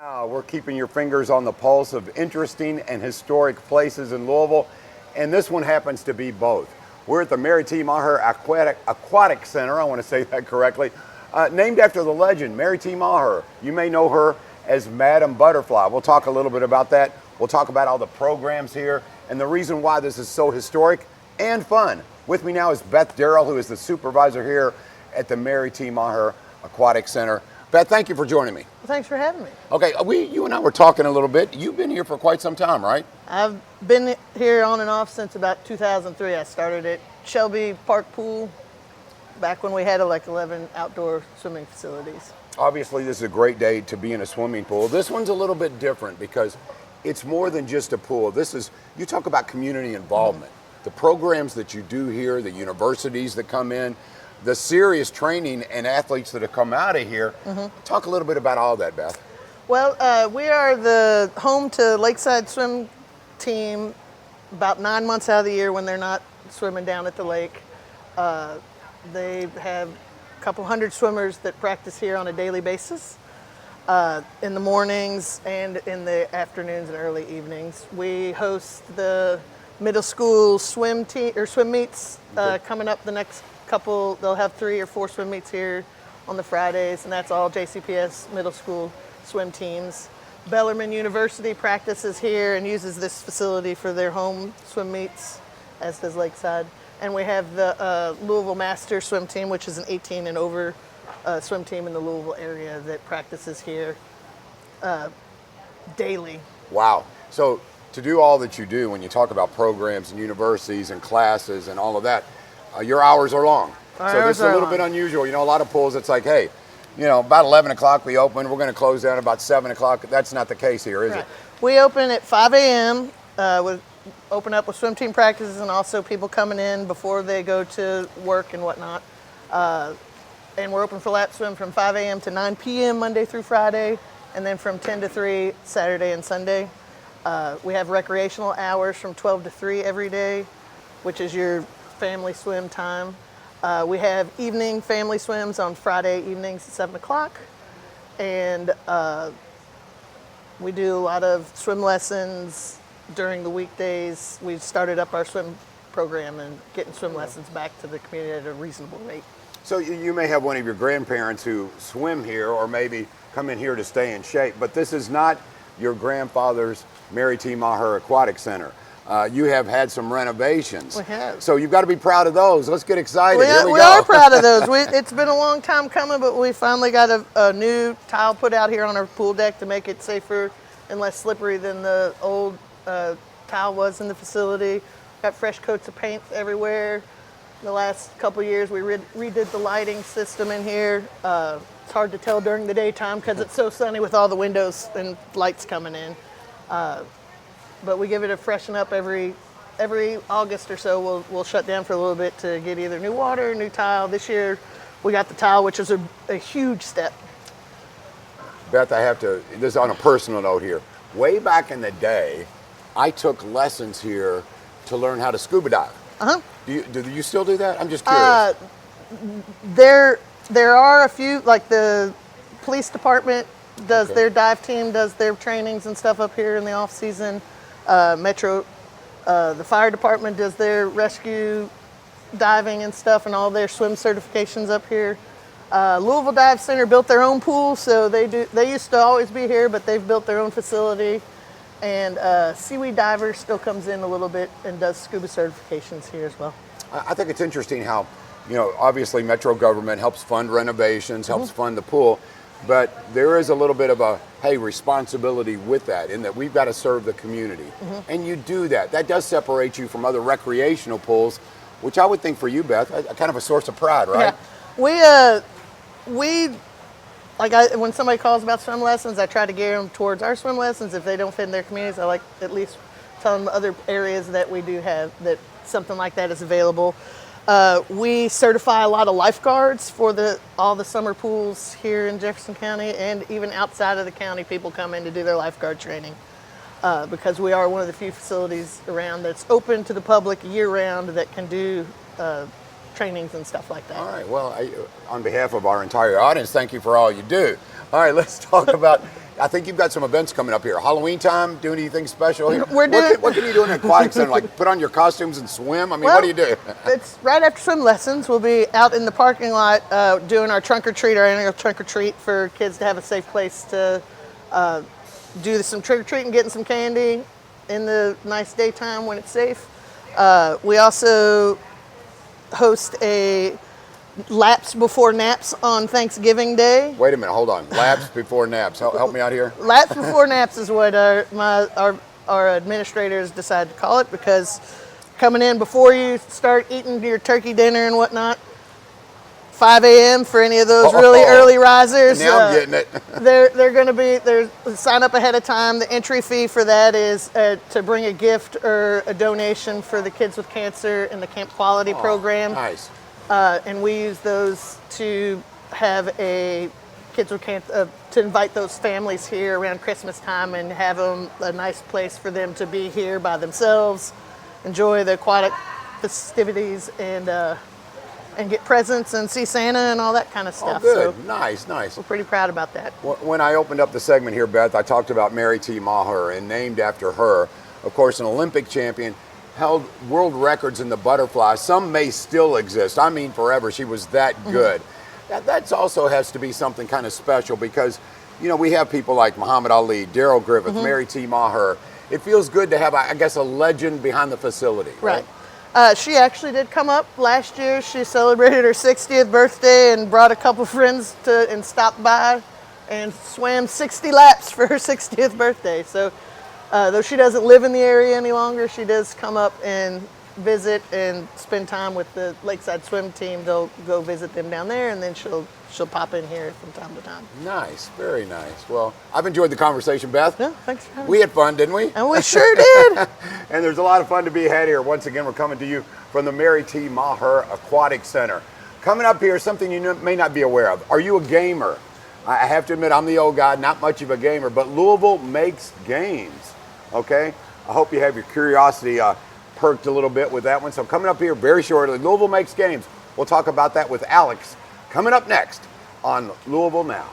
We're keeping your fingers on the pulse of interesting and historic places in Louisville, and this one happens to be both. We're at the Meagher Aquatic Center, I want to say that correctly, named after the legend, Mary T. Meagher. You may know her as Madam Butterfly. We'll talk a little bit about that. We'll talk about all the programs here and the reason why this is so historic and fun. With me now is Beth Darrall, who is the supervisor here at the Mary T. Meagher Aquatic Center. Beth, thank you for joining me. Well, thanks for having me. Okay, you and I were talking a little bit. You've been here for quite some time, right? I've been here on and off since about 2003. I started at Shelby Park Pool back when we had like 11 outdoor swimming facilities. Obviously, this is a great day to be in a swimming pool. This one's a little bit different because it's more than just a pool. You talk about community involvement. The programs that you do here, the universities that come in, the serious training and athletes that have come out of here. Talk a little bit about all that, Beth. Well, we are the home to Lakeside Swim Team about 9 months out of the year when they're not swimming down at the lake. They have a couple hundred swimmers that practice here on a daily basis in the mornings and in the afternoons and early evenings. We host the middle school swim meets coming up the next couple. They'll have 3 or 4 swim meets here on the Fridays, and that's all JCPS middle school swim teams. Bellarmine University practices here and uses this facility for their home swim meets, as does Lakeside. And we have the Louisville Master swim team, which is an 18 and over swim team in the Louisville area that practices here daily. Wow. So to do all that you do, when you talk about programs and universities and classes and all of that, your hours are long. So this is a little bit unusual. You know, a lot of pools, it's like, hey, you know, about 11 o'clock we open. We're going to close down about 7 o'clock. That's not the case here, is it? We open at 5 a.m. We open up with swim team practices and also people coming in before they go to work and whatnot. And we're open for lap swim from 5 a.m. to 9 p.m. Monday through Friday, and then from 10 to 3 Saturday and Sunday. We have recreational hours from 12 to 3 every day, which is your family swim time. We have evening family swims on Friday evenings at 7 o'clock. And we do a lot of swim lessons during the weekdays. We've started up our swim program and getting swim lessons back to the community at a reasonable rate. So you may have one of your grandparents who swim here or maybe come in here to stay in shape, but this is not your grandfather's Mary T. Meagher Aquatic Center. You have had some renovations. We have. So you've got to be proud of those. Let's get excited. Here we we go. are proud of those. It's been a long time coming, but we finally got a new tile put out here on our pool deck to make it safer and less slippery than the old tile was in the facility. Got fresh coats of paint everywhere. The last couple of years we redid the lighting system in here. It's hard to tell during the daytime because it's so sunny with all the windows and lights coming in. But we give it a freshen up every August or so. We'll shut down for a little bit to get either new water or new tile. This year we got the tile, which is a huge step. Beth, this is on a personal note here. Way back in the day, I took lessons here to learn how to scuba dive. Do you still do that? I'm just curious. There are a few, like the police department does their dive team, does their trainings and stuff up here in the off season. The fire department does their rescue diving and stuff and all their swim certifications up here. Louisville Dive Center built their own pool, so they used to always be here, but they've built their own facility. And Seaweed Diver still comes in a little bit and does scuba certifications here as well. I think it's interesting how, you know, obviously Metro government helps fund renovations, helps fund the pool, but there is a little bit of a, hey, responsibility with that in that we've got to serve the community. And you do that. That does separate you from other recreational pools, which I would think for you, Beth, kind of a source of pride, right? Yeah. When somebody calls about swim lessons, I try to gear them towards our swim lessons. If they don't fit in their communities, I like at least tell them other areas that we do have that something like that is available. We certify a lot of lifeguards for all the summer pools here in Jefferson County, and even outside of the county, people come in to do their lifeguard training because we are one of the few facilities around that's open to the public year-round that can do trainings and stuff like that. All right. Well, on behalf of our entire audience, thank you for all you do. All right, let's talk about, I think you've got some events coming up here. Halloween time, doing anything special here? We're doing. What can you do in an aquatic center? Like put on your costumes and swim? I mean, Well, what do you do? It's right after swim lessons. We'll be out in the parking lot doing our trunk or treat, our annual trunk or treat for kids to have a safe place to do some trick or treating, getting some candy in the nice daytime when it's safe. We also host a laps before naps on Thanksgiving Day. Wait a minute, hold on. Laps before naps. Help me out here. Laps before naps is what our administrators decided to call it, because coming in before you start eating your turkey dinner and whatnot, 5 a.m. for any of those really early risers. Now I'm getting it. They're going to be sign up ahead of time. The entry fee for that is to bring a gift or a donation for the Kids with Cancer in the Camp Quality program. Nice. And we use those to have a Kids with Cancer, to invite those families here around Christmas time and have them a nice place for them to be here by themselves, enjoy the aquatic festivities, and get presents and see Santa and all that kind of stuff. Oh, good. So Nice. we're pretty proud about that. When I opened up the segment here, Beth, I talked about Mary T. Meagher, and named after her, of course, an Olympic champion, held world records in the butterfly. Some may still exist. I mean, forever. She was that good. That also has to be something kind of special because, you know, we have people like Muhammad Ali, Darrell Griffith, Mary T. Meagher. It feels good to have, I guess, a legend behind the facility. Right. She actually did come up last year. She celebrated her 60th birthday and brought a couple friends and stopped by and swam 60 laps for her 60th birthday. So though she doesn't live in the area any longer, she does come up and visit and spend time with the Lakeside Swim team. They'll go visit them down there, and then she'll pop in here from time to time. Nice, very nice. Well, I've enjoyed the conversation, Beth. Yeah, thanks for having We me. had fun, didn't we? And we sure did. And there's a lot of fun to be had here. Once again, we're coming to you from the Mary T. Meagher Aquatic Center. Coming up here, something you may not be aware of. Are you a gamer? I have to admit, I'm the old guy, not much of a gamer, but Louisville makes games, okay? I hope you have your curiosity perked a little bit with that one. So coming up here very shortly, Louisville makes games. We'll talk about that with Alex coming up next on Louisville Now.